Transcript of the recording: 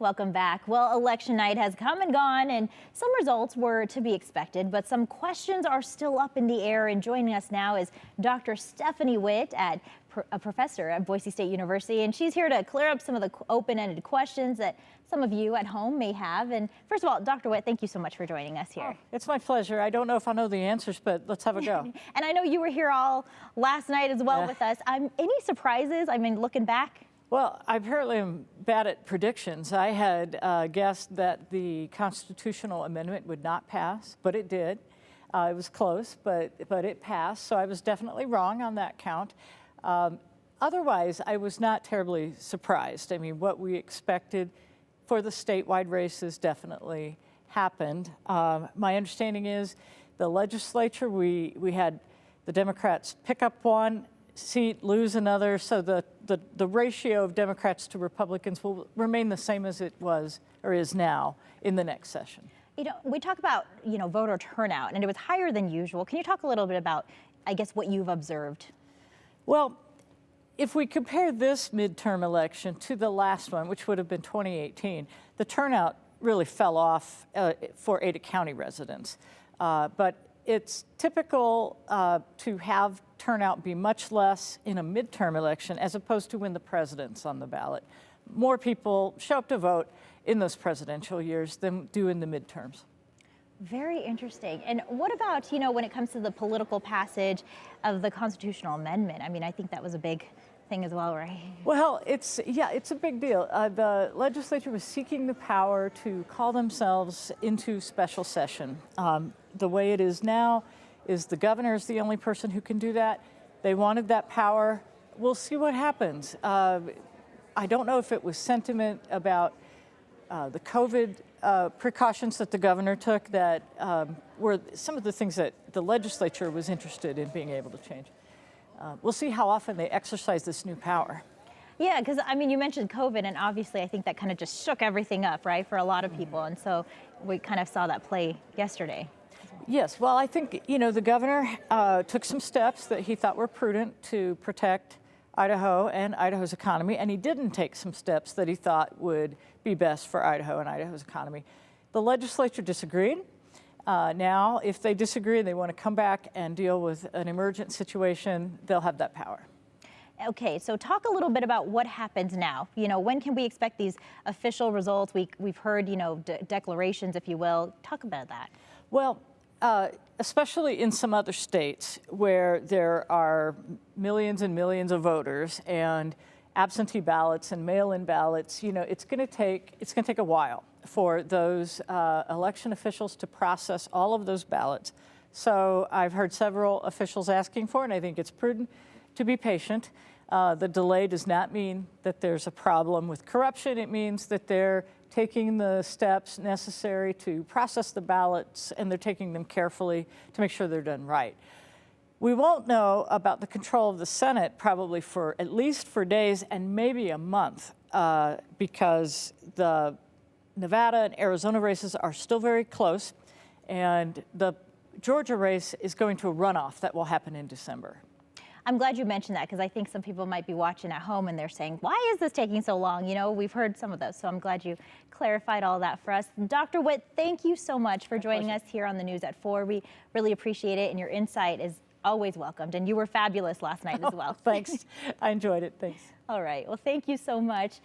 Welcome back. Well, election night has come and gone, and some results were to be expected, but some questions are still up in the air. And joining us now is Dr. Stephanie Witt, a professor at Boise State University, and she's here to clear up some of the open-ended questions that some of you at home may have. And first of all, Dr. Witt, thank you so much for joining us here. Oh, it's my pleasure. I don't know if I know the answers, but let's have a go. And I know you were here all last night as well with us. Any surprises? I mean, looking back? Well, I apparently am bad at predictions. I had guessed that the constitutional amendment would not pass, but it did. It was close, but it passed, so I was definitely wrong on that count. Otherwise, I was not terribly surprised. I mean, what we expected for the statewide races definitely happened. My understanding is the legislature, we had the Democrats pick up one seat, lose another, so the ratio of Democrats to Republicans will remain the same as it was or is now in the next session. You know, we talk about, voter turnout, and it was higher than usual. Can you talk a little bit about, I guess, what you've observed? Well, if we compare this midterm election to the last one, which would have been 2018, the turnout really fell off for Ada County residents. But it's typical to have turnout be much less in a midterm election as opposed to when the president's on the ballot. More people show up to vote in those presidential years than do in the midterms. Very interesting. And what about, when it comes to the political passage of the constitutional amendment? I mean, I think that was a big thing as well, right? Well, it's a big deal. The legislature was seeking the power to call themselves into special session. The way it is now is the governor is the only person who can do that. They wanted that power. We'll see what happens. I don't know if it was sentiment about the COVID precautions that the governor took that were some of the things that the legislature was interested in being able to change. We'll see how often they exercise this new power. Yeah, because, I mean, you mentioned COVID, and obviously I think that kind of just shook everything up, right, for a lot of people. And so we kind of saw that play yesterday. Yes, well, I think, the governor took some steps that he thought were prudent to protect Idaho and Idaho's economy, and he didn't take some steps that he thought would be best for Idaho and Idaho's economy. The legislature disagreed. Now, if they disagree and they want to come back and deal with an emergent situation, they'll have that power. Okay, so talk a little bit about what happens now. When can we expect these official results? We've heard, declarations, if you will. Talk about that. Well, especially in some other states where there are millions and millions of voters and absentee ballots and mail-in ballots, it's going to take a while for those election officials to process all of those ballots. So I've heard several officials asking for it, and I think it's prudent to be patient. The delay does not mean that there's a problem with corruption. It means that they're taking the steps necessary to process the ballots, and they're taking them carefully to make sure they're done right. We won't know about the control of the Senate probably for at least for days and maybe a month because the Nevada and Arizona races are still very close, and the Georgia race is going to a runoff that will happen in December. I'm glad you mentioned that because I think some people might be watching at home and they're saying, why is this taking so long? We've heard some of those, so I'm glad you clarified all that for us. Dr. Witt, thank you so much for joining us here on the News at 4. We really appreciate it, and your insight is always welcomed, and you were fabulous last night as well. Thanks. I enjoyed it. Thanks. All right. Well, thank you so much.